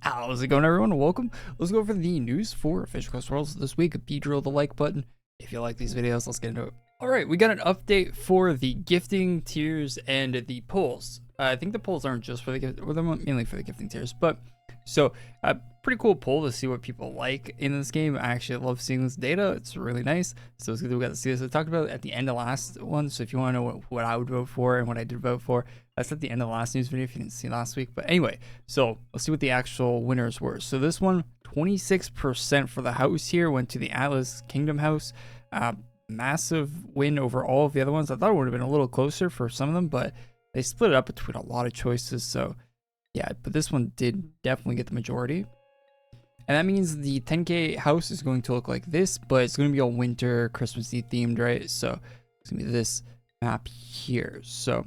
How's it going, everyone? Welcome. Let's go over the news for official GoXLR this week. Drill the like button if you like these videos. Let's get into it. All right, we got an update for the gifting tiers and the polls. I think the polls aren't just for the gift, or they're mainly for the gifting tiers. But so, pretty cool poll to see what people like in this game. I actually love seeing this data. It's really nice. So it's good that we got to see this. I talked about it at the end of last one. So if you want to know what I would vote for and what I did vote for, that's at the end of the last news video if you didn't see last week. But anyway, so let's see what the actual winners were. So this one, 26% for the house here went to the Atlas Kingdom house. Massive win over all of the other ones. I thought it would have been a little closer for some of them, but they split it up between a lot of choices. So yeah, but this one did definitely get the majority. And that means the 10K house is going to look like this, but it's going to be all winter, Christmassy themed, right? So it's going to be this map here. So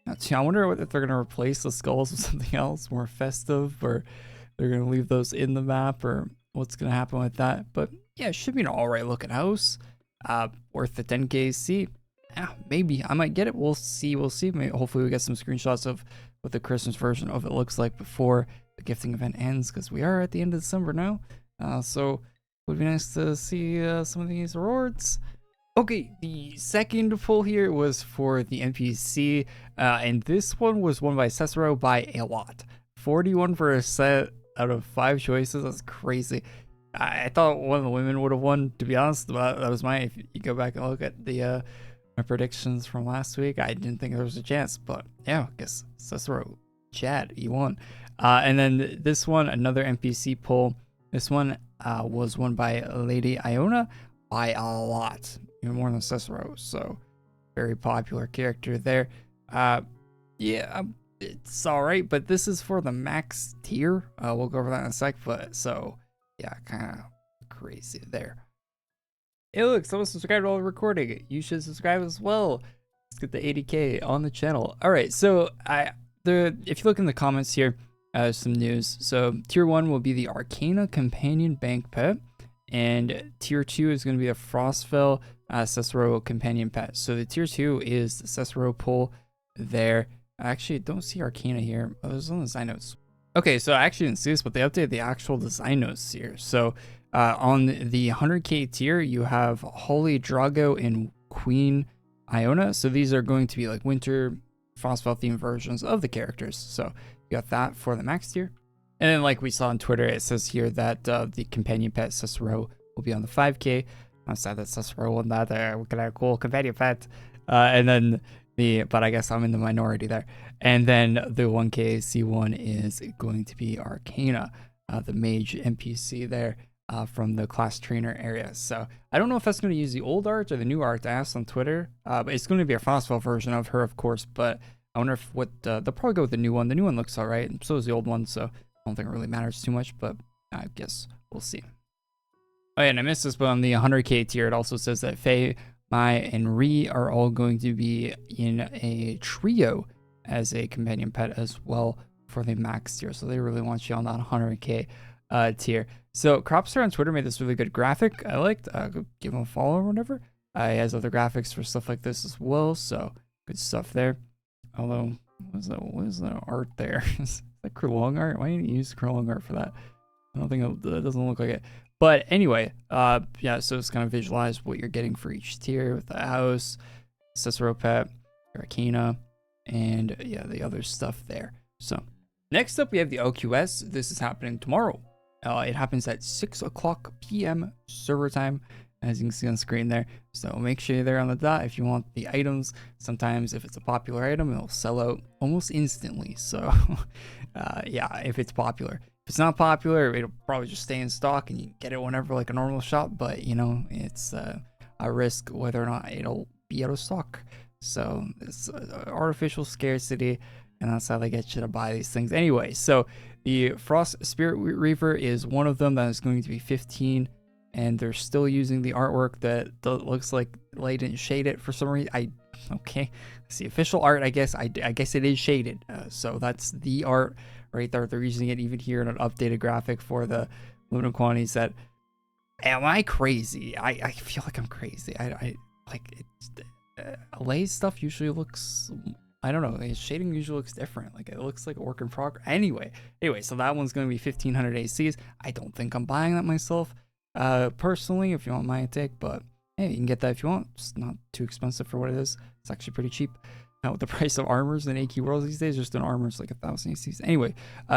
I wonder if they're going to replace the skulls with something else more festive, or they're going to leave those in the map, or what's going to happen with that. But yeah, it should be an all right looking house. Worth the 10K. See, yeah, maybe I might get it. We'll see. Maybe, hopefully we get some screenshots of what the Christmas version of it looks like before the gifting event ends, because we are at the end of December now. So it would be nice to see some of these rewards. Okay, the second poll here was for the NPC, and this one was won by Cicero by a lot. 41% out of 5 choices. That's crazy. I thought one of the women would have won, to be honest. But that was if you go back and look at the my predictions from last week, I didn't think there was a chance. But yeah, I guess Cicero, Chad, he won. And then this one, another NPC poll. This one was won by Lady Iona by a lot, even more than Cicero. So very popular character there. Yeah, it's all right, but this is for the max tier. We'll go over that in a sec. But so yeah, kind of crazy there. Hey, look, someone subscribed while recording. You should subscribe as well. Let's get the 80K on the channel. All right, so if you look in the comments here, some news. So tier 1 will be the Arcana Companion Bank Pet, and tier 2 is going to be a Frostval Cicero Companion Pet. So the tier 2 is the Cicero pull there. I actually don't see Arcana here. Oh, there's on the design notes. Okay, so I actually didn't see this, but they updated the actual design notes here. So on the 100K tier, you have Holy Drago and Queen Iona. So these are going to be like winter Frostval themed versions of the characters. So you got that for the max tier. And then like we saw on Twitter, it says here that the companion pet Cicero will be on the 5K. I'm sad that Cicero won that. Look at that cool companion pet. And then but I guess I'm in the minority there. And then the 1K C1 is going to be Arcana, the mage NPC there from the class trainer area. So I don't know if that's going to use the old art or the new art. I asked on Twitter, but it's going to be a Frostval version of her, of course. But I wonder if they'll probably go with the new one. The new one looks all right, and so is the old one. So I don't think it really matters too much, but I guess we'll see. Oh yeah, and I missed this, but on the 100K tier, it also says that Faye, Mai, and Ree are all going to be in a trio as a companion pet as well for the max tier. So they really want you on that 100K tier. So Cropster on Twitter made this really good graphic. I liked. Go give him a follow or whatever. He has other graphics for stuff like this as well. So good stuff there. Although, what is the art there? Is that Krylong art? Why didn't you use Krylong art for that? I don't think it doesn't look like it. But anyway, yeah, so it's kind of visualize what you're getting for each tier with the house, Cicero pet, Arcana, and yeah, the other stuff there. So next up, we have the OQS. This is happening tomorrow. It happens at 6 o'clock p.m. server time, as you can see on screen there. So make sure you're there on the dot if you want the items. Sometimes if it's a popular item, it'll sell out almost instantly. So yeah, if it's popular. If it's not popular, it'll probably just stay in stock and you get it whenever, like a normal shop. But you know, it's a risk whether or not it'll be out of stock. So it's artificial scarcity, and that's how they get you to buy these things anyway. So the Frost Spirit Reaver is one of them that is going to be 15, and they're still using the artwork that looks like Lay didn't shade it for some reason. Okay, it's the official art. I guess it is shaded. So that's the art right there. They're using it even here in an updated graphic for the limited quantities. That am I crazy? I feel like I'm crazy. I like it. Lay's stuff usually looks I don't know. His shading usually looks different. Like it looks like a work in progress. Anyway, so that one's going to be 1500 ACs. I don't think I'm buying that myself, personally, if you want my take, but hey, you can get that if you want. It's not too expensive for what it is. It's actually pretty cheap. Now with the price of armors in AQWorlds these days, just an armor is like 1000 ACs. Anyway,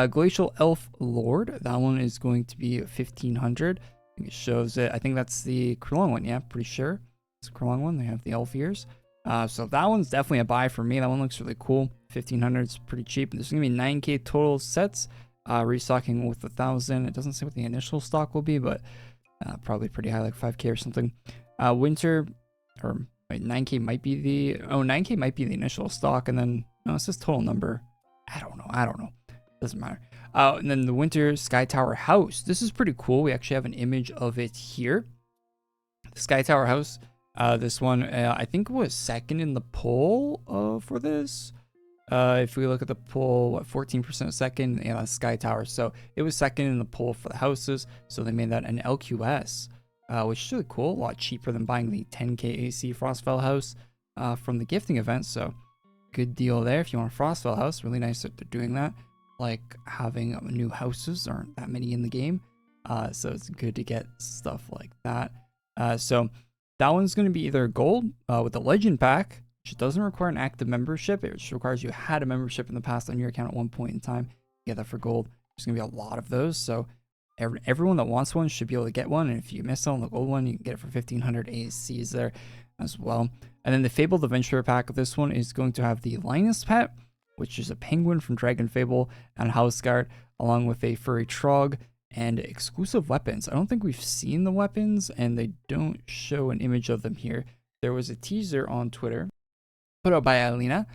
Glacial Elf Lord, that one is going to be 1500. I think it shows it. I think that's the Krylon one. Yeah, pretty sure it's a Krylon one. They have the elf ears. So that one's definitely a buy for me. That one looks really cool. 1500 is pretty cheap. There's gonna be 9k total sets. Restocking with 1000. It doesn't say what the initial stock will be, but probably pretty high, like 5k or something. Winter, or wait, 9k might be the 9k might be the initial stock, and then no, it says total number. I don't know. Doesn't matter. And then the Winter Sky Tower House. This is pretty cool. We actually have an image of it here. The Sky Tower House. This one, I think was second in the poll for this. If we look at the poll, what, 14% second, yeah, that's Sky Tower. So it was second in the poll for the houses. So they made that an LQS, which is really cool. A lot cheaper than buying the 10k AC Frostval house from the gifting event. So good deal there if you want a Frostval house. Really nice that they're doing that. Like having new houses, there aren't that many in the game. So it's good to get stuff like that. So that one's going to be either gold with the legend pack, which doesn't require an active membership. It just requires you had a membership in the past on your account at one point in time. You get that for gold. There's going to be a lot of those. So everyone that wants one should be able to get one. And if you miss on the gold one, you can get it for 1500 ACs there as well. And then the Fabled Adventurer pack of this one is going to have the Linus pet, which is a penguin from Dragon Fable and Houseguard, along with a furry trog and exclusive weapons. I don't think we've seen the weapons, and they don't show an image of them here. There was a teaser on Twitter put out by Alina,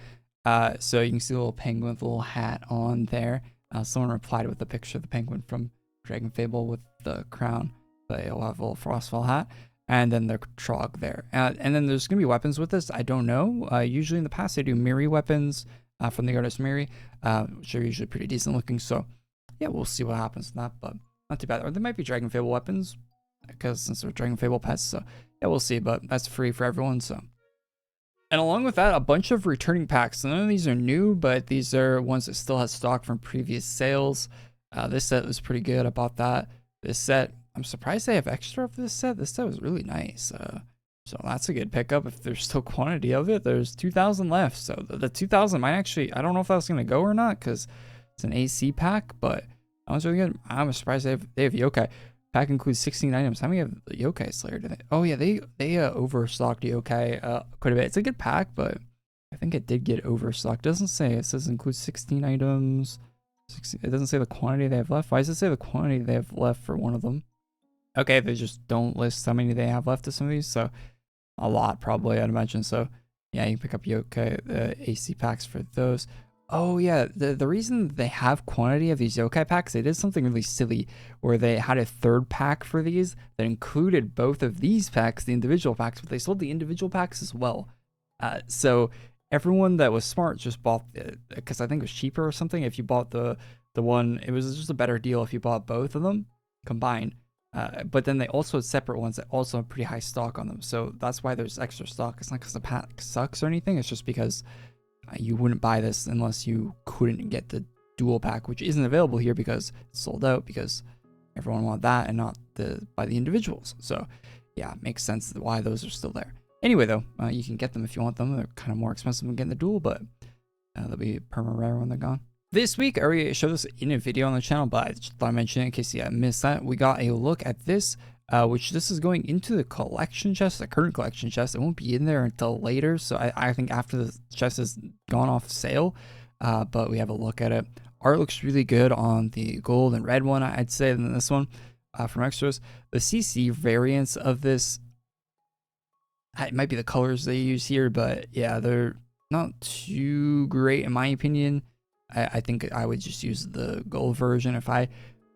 so you can see a little penguin with a little hat on there. Someone replied with a picture of the penguin from Dragon Fable with the crown, but it'll have a little Frostval hat, and then the trog there. And then there's gonna be weapons with this. I don't know. Usually in the past they do Miri weapons from the artist Miri, which are usually pretty decent looking. So yeah, we'll see what happens with that, but not too bad. Or there might be Dragon Fable weapons, because since they're Dragon Fable pets, so yeah, we'll see, but that's free for everyone, so. And along with that, a bunch of returning packs. So none of these are new, but these are ones that still have stock from previous sales. This set was pretty good. I bought that. This set, I'm surprised they have extra of this set. This set was really nice. So that's a good pickup. If there's still quantity of it, there's 2,000 left. So the 2,000 might actually, I don't know if that's going to go or not, because it's an AC pack, but that one's really good. I'm surprised they have yokai. Pack includes 16 items. How many of the yokai Slayer do they? Oh yeah, they overstocked yokai quite a bit. It's a good pack, but I think it did get overstocked. It doesn't say. It says includes 16 items. It doesn't say the quantity they have left. Why does it say the quantity they have left for one of them? Okay, they just don't list how many they have left of some of these, so a lot probably, I'd imagine. So yeah, you can pick up yokai AC packs for those. Oh yeah, the reason they have quantity of these yokai packs, they did something really silly where they had a third pack for these that included both of these packs, the individual packs, but they sold the individual packs as well. So everyone that was smart just bought it, because I think it was cheaper or something. If you bought the one, it was just a better deal if you bought both of them combined. But then they also had separate ones that also have pretty high stock on them. So that's why there's extra stock. It's not because the pack sucks or anything. It's just because you wouldn't buy this unless you couldn't get the dual pack, which isn't available here because it's sold out, because everyone wanted that and not buy the individuals. So yeah, it makes sense why those are still there. Anyway though, you can get them if you want them. They're kind of more expensive than getting the dual, but they'll be perma rare when they're gone. This week, I already showed this in a video on the channel, but I just thought I'd mention it in case you missed that. We got a look at this, which this is going into the collection chest, the current collection chest. It won't be in there until later, so I think after the chest has gone off sale, but we have a look at it. Art looks really good on the gold and red one, I'd say, than this one from Axeros. The CC variants of this, it might be the colors they use here, but yeah, they're not too great in my opinion. I think I would just use the gold version if I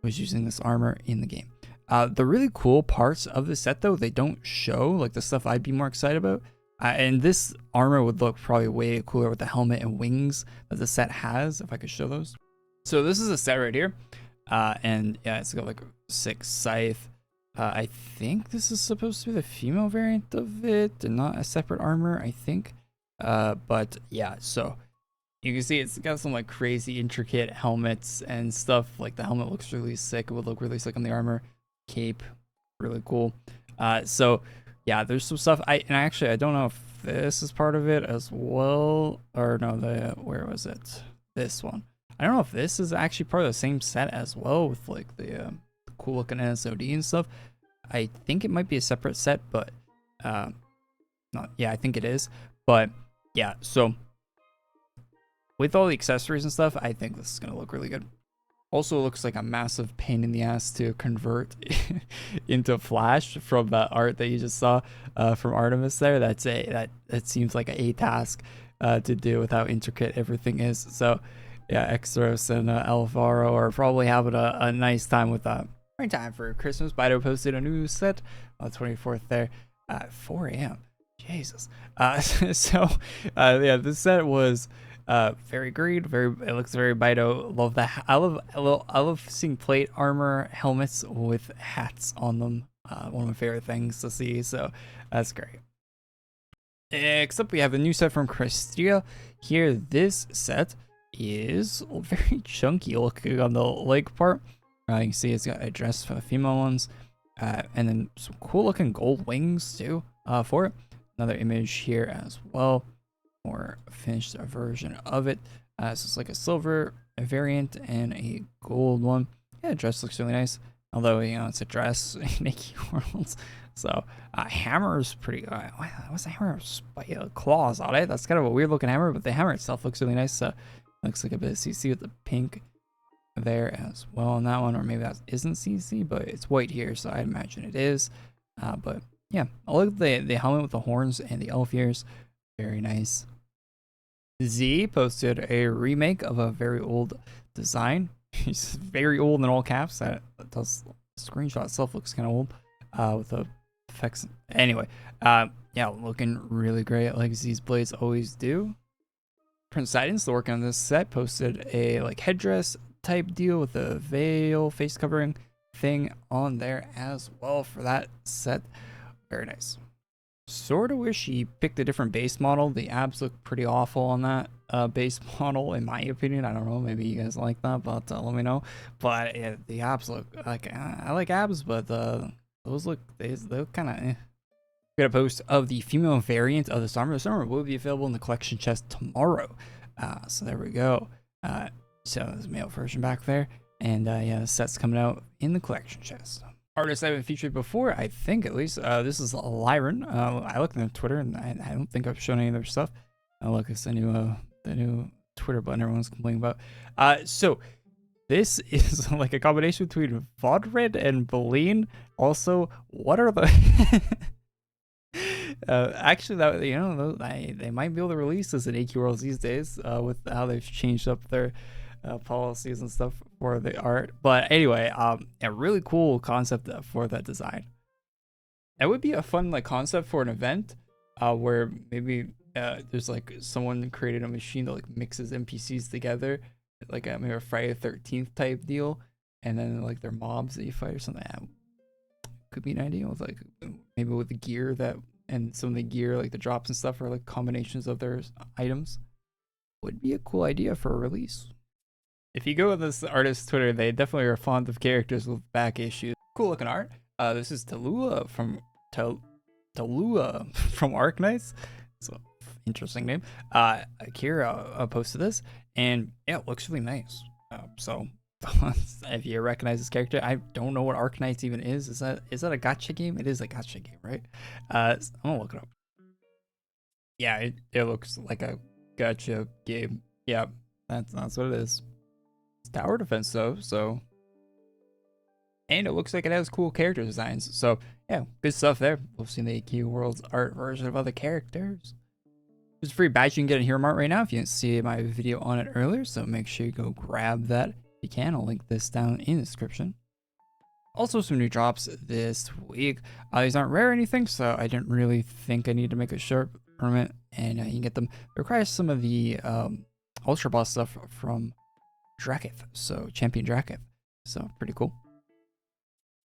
was using this armor in the game. The really cool parts of the set though, they don't show, like the stuff I'd be more excited about. And this armor would look probably way cooler with the helmet and wings that the set has, if I could show those. So this is a set right here. And yeah, it's got like 6 scythe. I think this is supposed to be the female variant of it and not a separate armor, I think. But yeah, so You can see it's got some like crazy intricate helmets and stuff. Like the helmet looks really sick. It would look really sick on the armor. Cape, really cool. So yeah, there's some stuff. I don't know if this is part of it as well, or no, where was it? This one. I don't know if this is actually part of the same set as well with like the cool looking NSOD and stuff. I think it might be a separate set, but not. Yeah, I think it is. But yeah, so with all the accessories and stuff, I think this is gonna look really good. Also, looks like a massive pain in the ass to convert into Flash from that art that you just saw from Artemis there. That seems like a task to do with how intricate everything is. So yeah, Axeros and Alvaro are probably having a nice time with that. Right time for Christmas. Bido posted a new set on the 24th there at 4 a.m. Jesus. So yeah, this set was very green, it looks very Bido. Love that. I love seeing plate armor helmets with hats on them. One of my favorite things to see, so that's great. Except we have a new set from Krystia here. This set is very chunky looking on the leg part. You can see it's got a dress for the female ones, and then some cool looking gold wings too for it. Another image here as well, more finished version of it. So it's like a silver variant and a gold one. Yeah, the dress looks really nice, although you know it's a dress in AQWorlds. So hammer is pretty. What's the hammer? Claws on it. That's kind of a weird looking hammer, but the hammer itself looks really nice. So looks like a bit of CC with the pink there as well on that one, or maybe that isn't CC, but it's white here, so I imagine it is. But yeah, I like the helmet with the horns and the elf ears. Very nice. Z posted a remake of a very old design. He's very old in all caps. That does the screenshot itself looks kind of old with the effects. Anyway, yeah, looking really great like Z's blades always do. Prince Sidon still working on this set. Posted a like headdress type deal with a veil face covering thing on there as well for that set. Very nice. Sort of wish he picked a different base model. The abs look pretty awful on that base model, in my opinion. I don't know, maybe you guys like that, but let me know. But yeah, the abs look like I like abs, but those look kind of eh. We got a post of the female variant of this armor. This armor will be available in the collection chest tomorrow. So there we go. So there's a male version back there, and yeah, the set's coming out in the collection chest. Artists I haven't featured before, I think at least. This is Lyran. I looked on their Twitter, and I don't think I've shown any of their stuff. Look, it's the new Twitter button everyone's complaining about. So this is like a combination between Vodred and Boleyn. Also, what are the actually, that you know, they might be able to release this in AQWorlds these days with how they've changed up their policies and stuff for the art. But anyway, a really cool concept for that design. That would be a fun like concept for an event where maybe there's like someone created a machine that like mixes NPCs together, like maybe a Friday the 13th type deal, and then like they're mobs that you fight or something. Could be an idea with like maybe with the gear that, and some of the gear like the drops and stuff are like combinations of their items. Would be a cool idea for a release. If you go on this artist's Twitter, they definitely are fond of characters with back issues. Cool looking art. This is Tallulah from Arknights. It's an interesting name. Akira posted this, and yeah, it looks really nice. So if you recognize this character, I don't know what Arknights even is. Is that a gacha game? It is a gacha game, right? I'm gonna look it up. Yeah, it looks like a gacha game. Yeah, that's what it is. It's tower defense though, so, and it looks like it has cool character designs. So yeah, good stuff there. We've seen the AQWorlds art version of other characters. There's a free badge you can get in Hero Mart right now if you didn't see my video on it earlier, so make sure you go grab that if you can. I'll link this down in the description. Also, some new drops this week. These aren't rare or anything, so I didn't really think I need to make a short permit, and you can get them. It requires some of the Ultra Boss stuff from Draketh, so Champion Draketh, so pretty cool.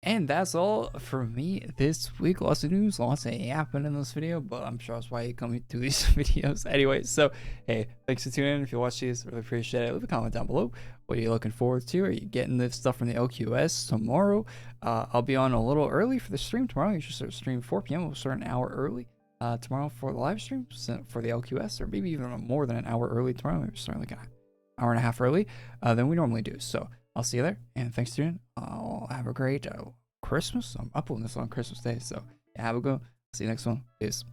And that's all for me this week. Lots of news, lots of yapping in this video, but I'm sure that's why you come to these videos anyway. So, hey, thanks for tuning in. If you watch these, really appreciate it. Leave a comment down below. What are you looking forward to? Are you getting this stuff from the LQS tomorrow? I'll be on a little early for the stream tomorrow. You should start stream 4 p.m. We'll start an hour early tomorrow for the live stream for the LQS, or maybe even more than an hour early tomorrow. Maybe start like an hour and a half early than we normally do. So I'll see you there, and thanks for tuning in. I'll have a great Christmas. I'm uploading this on Christmas Day, so yeah, have a go. See you next one. Peace.